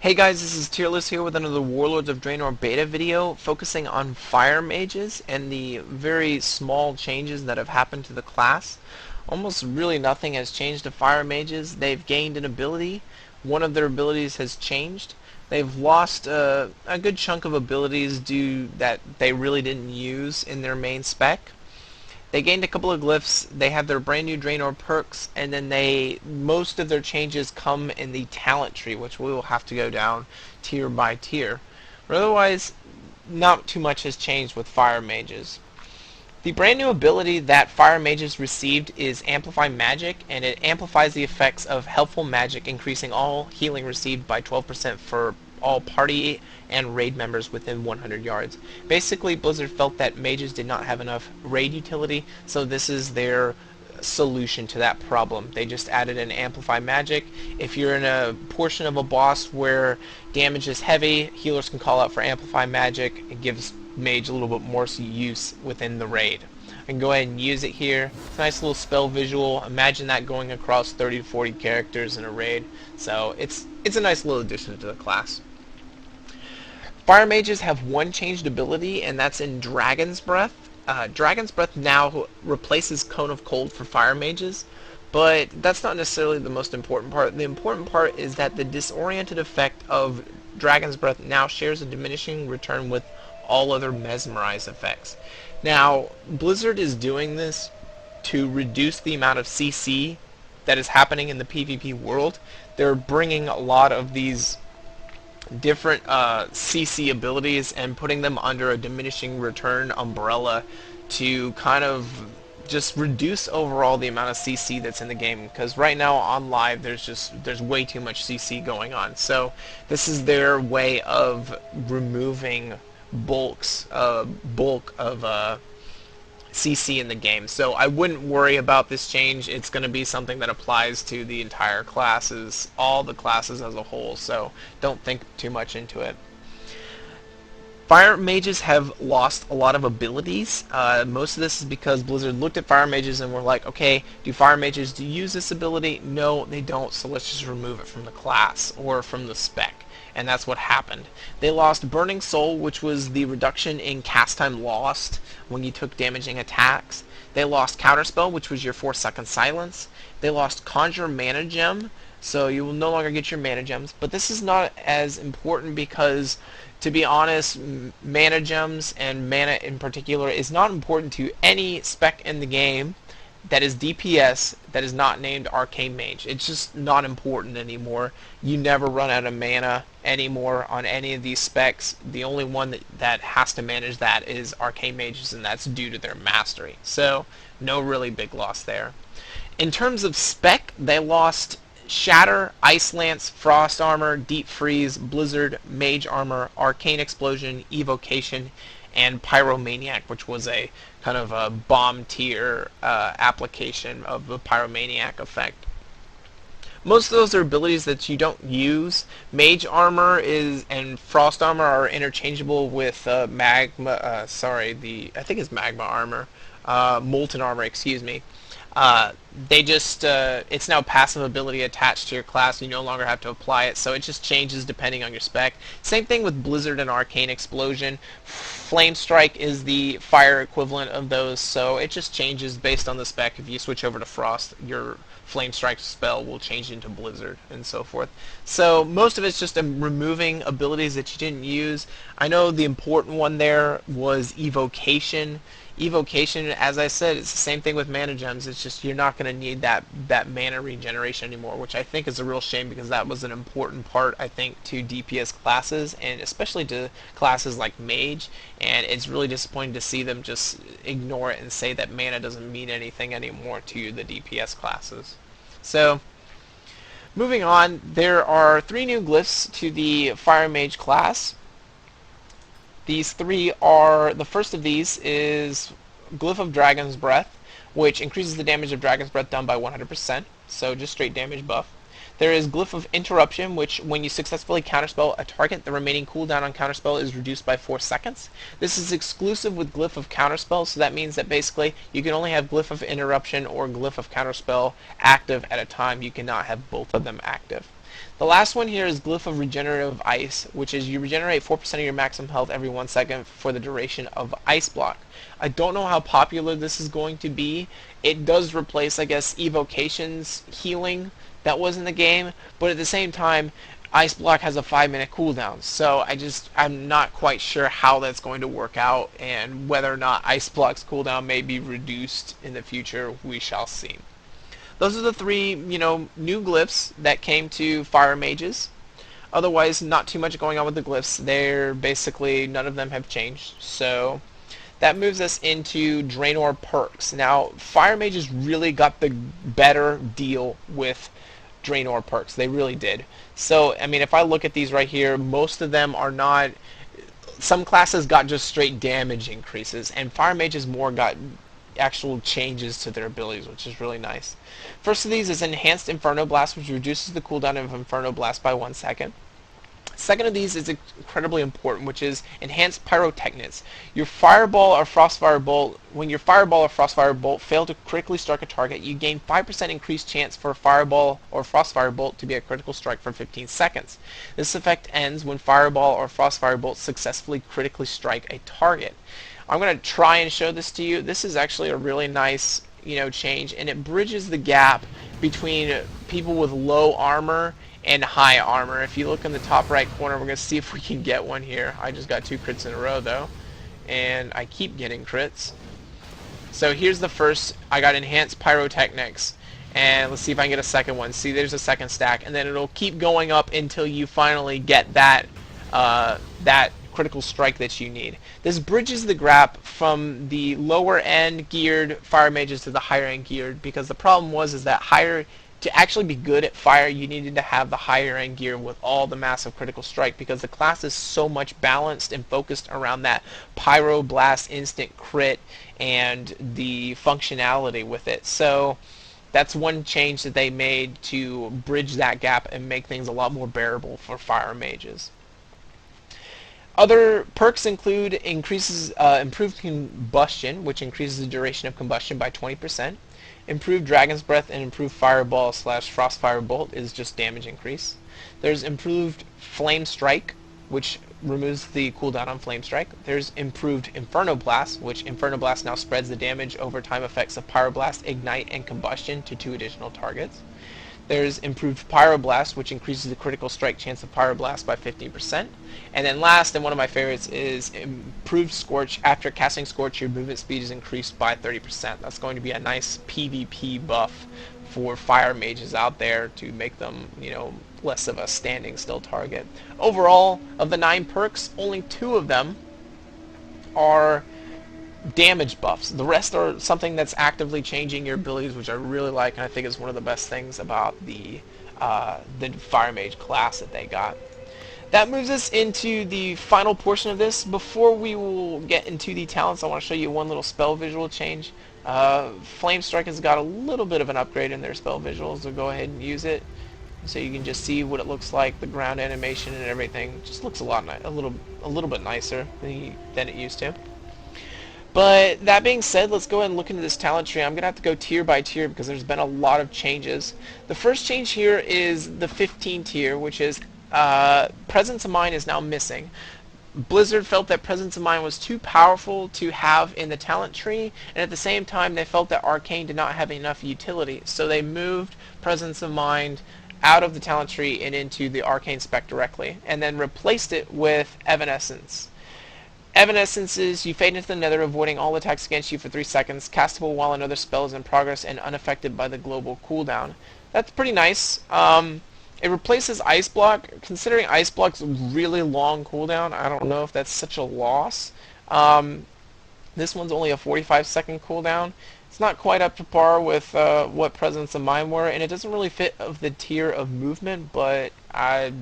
Hey guys, this is Tearless here with another Warlords of Draenor beta video focusing on fire mages and the very small changes that have happened to the class. Almost really nothing has changed to fire mages. They've gained an ability. One of their abilities has changed. They've lost a good chunk of abilities due that they really didn't use in their main spec. They gained a couple of glyphs, they have their brand new Draenor perks, and then most of their changes come in the talent tree, which we will have to go down tier by tier. But otherwise, not too much has changed with fire mages. The brand new ability that fire mages received is Amplify Magic, and it amplifies the effects of helpful magic, increasing all healing received by 12% for all party and raid members within 100 yards. Basically, Blizzard felt that mages did not have enough raid utility, so this is their solution to that problem. They just added an Amplify Magic. If you're in a portion of a boss where damage is heavy, healers can call out for Amplify Magic. It gives Mage a little bit more use within the raid. I can go ahead and use it here. It's a nice little spell visual. Imagine that going across 30 to 40 characters in a raid. So it's a nice little addition to the class. Fire mages have one changed ability, and that's in Dragon's Breath. Dragon's Breath now replaces Cone of Cold for fire mages, but that's not necessarily the most important part. The important part is that the disoriented effect of Dragon's Breath now shares a diminishing return with all other mesmerize effects. Now, Blizzard is doing this to reduce the amount of CC that is happening in the PvP world. They're bringing a lot of these different CC abilities and putting them under a diminishing return umbrella to kind of just reduce overall the amount of CC that's in the game, because right now on live there's way too much CC going on. So this is their way of removing bulk of CC in the game. So I wouldn't worry about this change. It's going to be something that applies to the entire classes, all the classes as a whole, so don't think too much into it. Fire mages have lost a lot of abilities. Most of this is because Blizzard looked at fire mages and were like, okay, do fire mages use this ability? No, they don't, so let's just remove it from the class or from the spec. And that's what happened. They lost Burning Soul, which was the reduction in cast time lost when you took damaging attacks. They lost Counterspell, which was your 4-second silence. They lost Conjure Mana Gem, so you will no longer get your Mana Gems. But this is not as important because, to be honest, Mana Gems and Mana in particular is not important to any spec in the game that is DPS that is not named Arcane Mage. It's just not important anymore. You never run out of mana anymore on any of these specs. The only one that has to manage that is Arcane Mages, and that's due to their mastery. So no really big loss there. In terms of spec, they lost Shatter, Ice Lance, Frost Armor, Deep Freeze, Blizzard, Mage Armor, Arcane Explosion, Evocation, and Pyromaniac, which was a kind of a bomb tier application of the Pyromaniac effect. Most of those are abilities that you don't use. Mage Armor and Frost Armor are interchangeable with Magma. I think it's Magma Armor, Molten Armor. Excuse me. It's now passive ability attached to your class. You no longer have to apply it, so it just changes depending on your spec. Same thing with Blizzard and Arcane Explosion. Flame Strike is the fire equivalent of those, so it just changes based on the spec. If you switch over to Frost, your Flame Strike spell will change into Blizzard and so forth. So most of it's just removing abilities that you didn't use. I know the important one there was Evocation. Evocation, as I said, it's the same thing with Mana Gems. It's just you're not going to need that mana regeneration anymore, which I think is a real shame because that was an important part, I think, to DPS classes, and especially to classes like Mage, and it's really disappointing to see them just ignore it and say that mana doesn't mean anything anymore to the DPS classes. So, moving on, there are 3 new glyphs to the Fire Mage class. These 3 are, the first of these is Glyph of Dragon's Breath, which increases the damage of Dragon's Breath done by 100%, so just straight damage buff. There is Glyph of Interruption, which when you successfully counterspell a target, the remaining cooldown on counterspell is reduced by 4 seconds. This is exclusive with Glyph of Counterspell, so that means that basically you can only have Glyph of Interruption or Glyph of Counterspell active at a time. You cannot have both of them active. The last one here is Glyph of Regenerative Ice, which is you regenerate 4% of your maximum health every 1 second for the duration of Ice Block. I don't know how popular this is going to be. It does replace, I guess, Evocation's healing that was in the game, but at the same time, Ice Block has a 5-minute cooldown, so I'm not quite sure how that's going to work out, and whether or not Ice Block's cooldown may be reduced in the future, we shall see. Those are the three, new glyphs that came to Fire Mages. Otherwise, not too much going on with the glyphs. They're basically, none of them have changed, so that moves us into Draenor perks. Now, Fire Mages really got the better deal with Draenor perks. They really did. So, I mean, if I look at these right here, most of them are not... Some classes got just straight damage increases, and Fire Mages more got actual changes to their abilities, which is really nice. First of these is Enhanced Inferno Blast, which reduces the cooldown of Inferno Blast by 1 second. Second of these is incredibly important, which is Enhanced Pyrotechnics. Your Fireball or Frostfire Bolt, when your Fireball or Frostfire Bolt fail to critically strike a target, you gain 5% increased chance for a Fireball or Frostfire Bolt to be a critical strike for 15 seconds. This effect ends when Fireball or Frostfire Bolt successfully critically strike a target. I'm going to try and show this to you. This is actually a really nice, change, and it bridges the gap between people with low armor and high armor. If you look in the top right corner, we're going to see if we can get one here. I just got 2 crits in a row though, and I keep getting crits. So here's the first. I got Enhanced Pyrotechnics, and let's see if I can get a second one. See, there's a second stack, and then it'll keep going up until you finally get that critical strike that you need. This bridges the gap from the lower end geared fire mages to the higher end geared, because the problem was that to actually be good at fire, you needed to have the higher end gear with all the massive critical strike, because the class is so much balanced and focused around that pyro blast instant crit and the functionality with it. So that's one change that they made to bridge that gap and make things a lot more bearable for fire mages. Other perks include improved combustion, which increases the duration of combustion by 20%. Improved Dragon's Breath and improved Fireball / Frostfire Bolt is just damage increase. There's improved Flame Strike, which removes the cooldown on Flame Strike. There's improved Inferno Blast, which Inferno Blast now spreads the damage over time effects of Pyroblast, Ignite, and Combustion to 2 additional targets. There's improved Pyroblast, which increases the critical strike chance of Pyroblast by 15%. And then last, and one of my favorites, is improved Scorch. After casting Scorch, your movement speed is increased by 30%. That's going to be a nice PvP buff for fire mages out there to make them, less of a standing still target. Overall, of the 9 perks, only 2 of them are damage buffs. The rest are something that's actively changing your abilities, which I really like, and I think is one of the best things about the Fire Mage class that they got. That moves us into the final portion of this. Before we will get into the talents, I want to show you one little spell visual change. Flame Strike has got a little bit of an upgrade in their spell visuals, so go ahead and use it. So you can just see what it looks like, the ground animation and everything. Just looks a little bit nicer than it used to. But that being said, let's go ahead and look into this talent tree. I'm going to have to go tier by tier because there's been a lot of changes. The first change here is the 15 tier, which is Presence of Mind is now missing. Blizzard felt that Presence of Mind was too powerful to have in the talent tree, and at the same time they felt that Arcane did not have enough utility, so they moved Presence of Mind out of the talent tree and into the Arcane spec directly, and then replaced it with Evanescence. Evanescence is you fade into the nether, avoiding all attacks against you for 3 seconds, castable while another spell is in progress, and unaffected by the global cooldown. That's pretty nice. It replaces Ice Block. Considering Ice Block's really long cooldown, I don't know if that's such a loss. This one's only a 45-second cooldown. It's not quite up to par with what Presence of Mind were, and it doesn't really fit of the tier of movement, but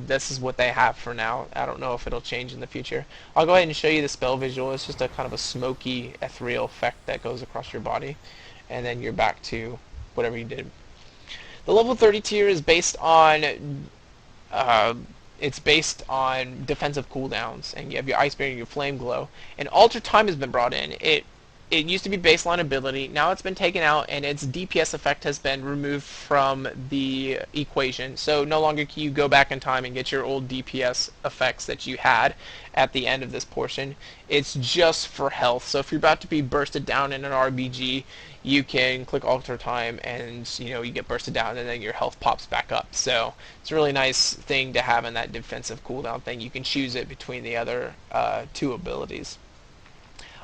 this is what they have for now. I don't know if it'll change in the future. I'll go ahead and show you the spell visual. It's just a kind of a smoky, ethereal effect that goes across your body, and then you're back to whatever you did. The level 30 tier is based on defensive cooldowns, and you have your Ice Barrier and your Flame Glow. And Alter Time has been brought in. It it used to be baseline ability. Now it's been taken out, and its DPS effect has been removed from the equation. So no longer can you go back in time and get your old DPS effects that you had at the end of this portion. It's just for health. So if you're about to be bursted down in an RBG, you can click alter time, and you get bursted down, and then your health pops back up. So it's a really nice thing to have in that defensive cooldown thing. You can choose it between the other two abilities.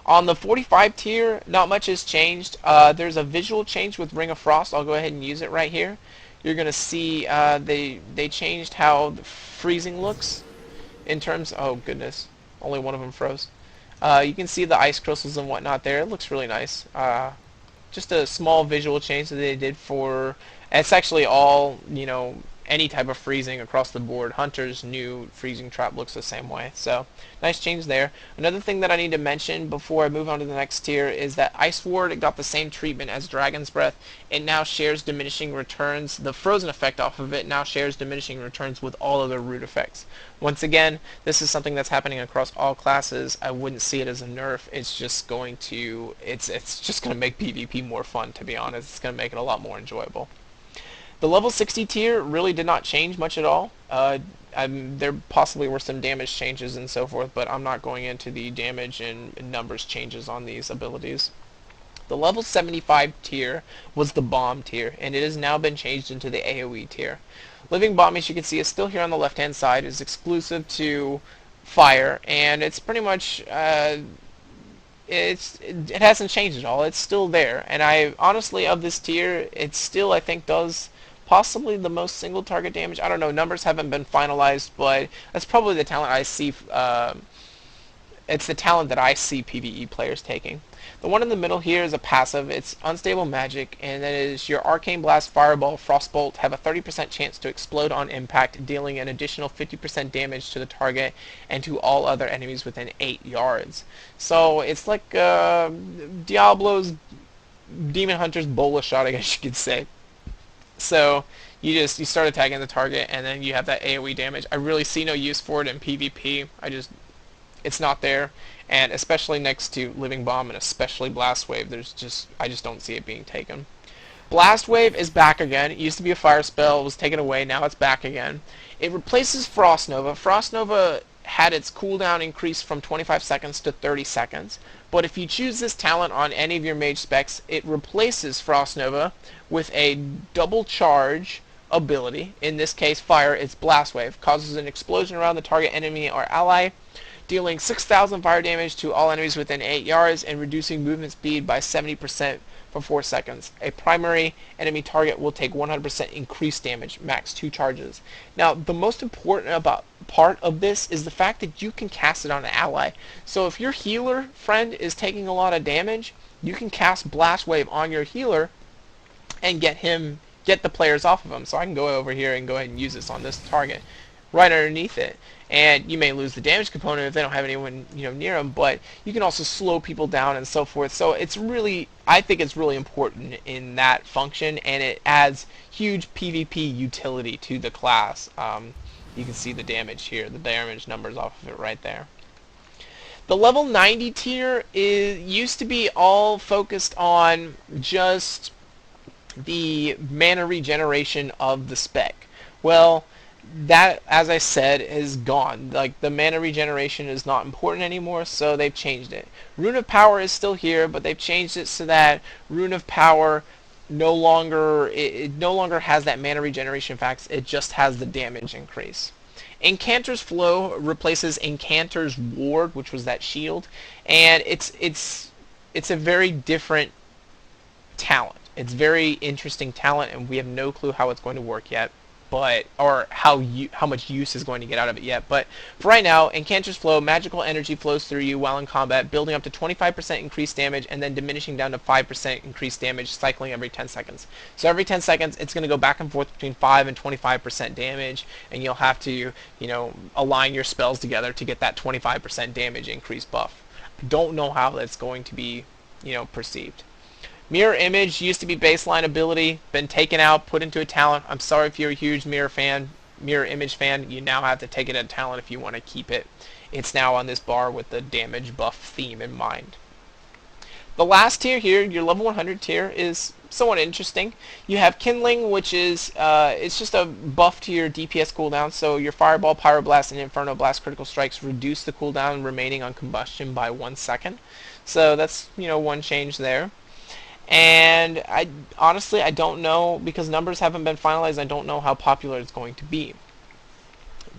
On the 45 tier, not much has changed. There's a visual change with Ring of Frost. I'll go ahead and use it right here. You're going to see they changed how the freezing looks in terms... Oh, goodness. Only one of them froze. You can see the ice crystals and whatnot there. It looks really nice. Just a small visual change that they did for... It's actually all, any type of freezing across the board. Hunter's new freezing trap looks the same way. So, nice change there. Another thing that I need to mention before I move on to the next tier is that Ice Ward, it got the same treatment as Dragon's Breath. It now shares diminishing returns. The frozen effect off of it now shares diminishing returns with all other root effects. Once again, this is something that's happening across all classes. I wouldn't see it as a nerf. It's just going to make PvP more fun, to be honest. It's going to make it a lot more enjoyable. The level 60 tier really did not change much at all. There possibly were some damage changes and so forth, but I'm not going into the damage and numbers changes on these abilities. The level 75 tier was the bomb tier, and it has now been changed into the AoE tier. Living Bomb, as you can see, is still here on the left-hand side, is exclusive to fire, and it's pretty much... it hasn't changed at all. It's still there, and I honestly, of this tier, it still, I think, does possibly the most single target damage. I don't know, numbers haven't been finalized, but that's probably the talent I see. It's the talent that I see PvE players taking. The one in the middle here is a passive. It's unstable magic, and that is your Arcane Blast, Fireball, Frostbolt have a 30% chance to explode on impact, dealing an additional 50% damage to the target and to all other enemies within 8 yards. So it's like Diablo's Demon Hunter's Bola shot, I guess you could say. So you start attacking the target, and then you have that AoE damage. I really see no use for it in PvP. It's not there, and especially next to Living Bomb and especially Blast Wave, I just don't see it being taken. Blast Wave is back again. It used to be a fire spell, it was taken away, now it's back again. It replaces Frost Nova. Frost Nova had its cooldown increased from 25 seconds to 30 seconds. But if you choose this talent on any of your mage specs, it replaces Frost Nova with a double charge ability. In this case, fire, it's Blast Wave. Causes an explosion around the target enemy or ally, dealing 6,000 fire damage to all enemies within 8 yards and reducing movement speed by 70% for 4 seconds. A primary enemy target will take 100% increased damage, max 2 charges. Now, the most important part of this is the fact that you can cast it on an ally. So if your healer friend is taking a lot of damage, you can cast Blast Wave on your healer and get the players off of him. So I can go over here and go ahead and use this on this target right underneath it. And you may lose the damage component if they don't have anyone near them, but you can also slow people down and so forth. So I think it's really important in that function, and it adds huge PvP utility to the class. You can see the damage here, the damage numbers off of it right there. The level 90 tier used to be all focused on just the mana regeneration of the spec. Well, that, as I said, is gone. Like, the mana regeneration is not important anymore, so they've changed it. Rune of Power is still here, but they've changed it so that Rune of Power no longer has that mana regeneration facts. It just has the damage increase. Incanter's Flow replaces Incanter's Ward, which was that shield, and it's a very different talent. It's very interesting talent, and we have no clue how it's going to work yet, or how much use is going to get out of it yet. But for right now, Incanter's Flow, magical energy flows through you while in combat, building up to 25% increased damage and then diminishing down to 5% increased damage, cycling every 10 seconds. So every 10 seconds, it's going to go back and forth between 5 and 25% damage, and you'll have to, align your spells together to get that 25% damage increase buff. Don't know how that's going to be, perceived. Mirror Image used to be baseline ability, been taken out, put into a talent. I'm sorry if you're a huge Mirror Image fan, you now have to take it as a talent if you want to keep it. It's now on this bar with the damage buff theme in mind. The last tier here, your level 100 tier, is somewhat interesting. You have Kindling, which is it's just a buff to your DPS cooldown. So your Fireball, Pyroblast, and Inferno Blast critical strikes reduce the cooldown remaining on combustion by 1 second. So that's one change there. And I honestly I don't know, because numbers haven't been finalized. I don't know how popular it's going to be.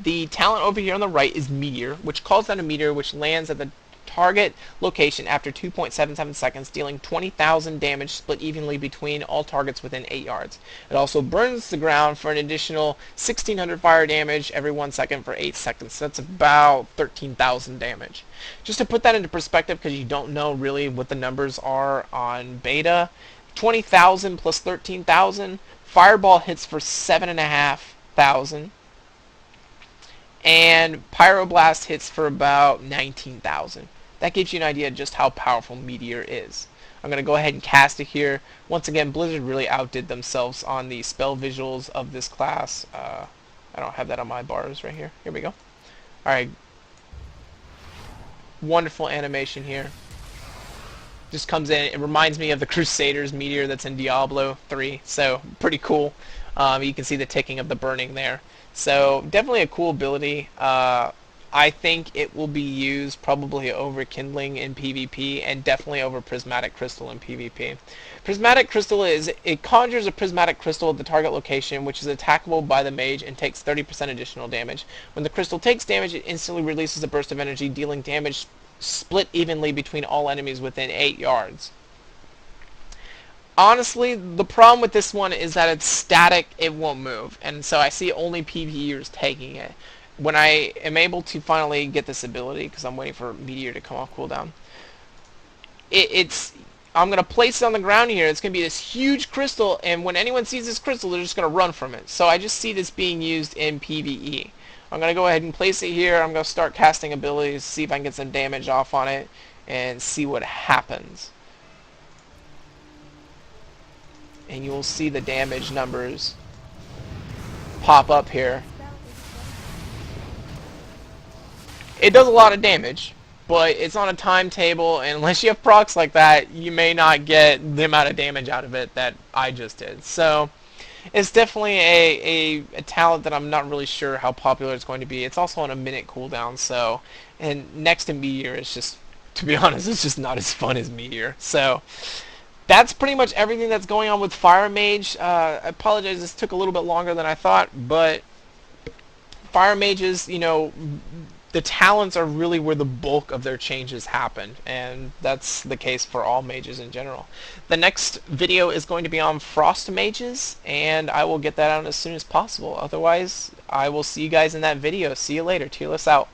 The talent over here on the right is Meteor, which calls down a meteor which lands at the target location after 2.77 seconds, dealing 20,000 damage split evenly between all targets within 8 yards. It also burns the ground for an additional 1,600 fire damage every 1 second for 8 seconds. So that's about 13,000 damage. Just to put that into perspective, because you don't know really what the numbers are on beta, 20,000 plus 13,000, Fireball hits for 7,500. And Pyroblast hits for about 19,000. That gives you an idea of just how powerful Meteor is. I'm going to go ahead and cast it here. Once again, Blizzard really outdid themselves on the spell visuals of this class. I don't have that on my bars right here. Here we go. Alright. Wonderful animation here. Just comes in. It reminds me of the Crusaders Meteor that's in Diablo 3. So, pretty cool. You can see the ticking of the burning there. So definitely a cool ability. I think it will be used probably over Kindling in PvP, and definitely over Prismatic Crystal in PvP. Prismatic Crystal it conjures a Prismatic Crystal at the target location, which is attackable by the Mage and takes 30% additional damage. When the crystal takes damage, it instantly releases a burst of energy, dealing damage split evenly between all enemies within 8 yards. Honestly, the problem with this one is that it's static, it won't move, and so I see only PvEers taking it. When I am able to finally get this ability, because I'm waiting for Meteor to come off cooldown, I'm going to place it on the ground here. It's going to be this huge crystal, and when anyone sees this crystal, they're just going to run from it. So I just see this being used in PvE. I'm going to go ahead and place it here. I'm going to start casting abilities, see if I can get some damage off on it, and see what happens. And you will see the damage numbers pop up here. It does a lot of damage, but it's on a timetable, and unless you have procs like that, you may not get the amount of damage out of it that I just did. So it's definitely a talent that I'm not really sure how popular it's going to be. It's also on a minute cooldown, so, and next to Meteor, it's just, to be honest, it's just not as fun as Meteor. So that's pretty much everything that's going on with Fire Mage. I apologize, this took a little bit longer than I thought, but Fire Mages, the talents are really where the bulk of their changes happen, and that's the case for all mages in general. The next video is going to be on Frost Mages, and I will get that out as soon as possible. Otherwise, I will see you guys in that video. See you later. Tearless out.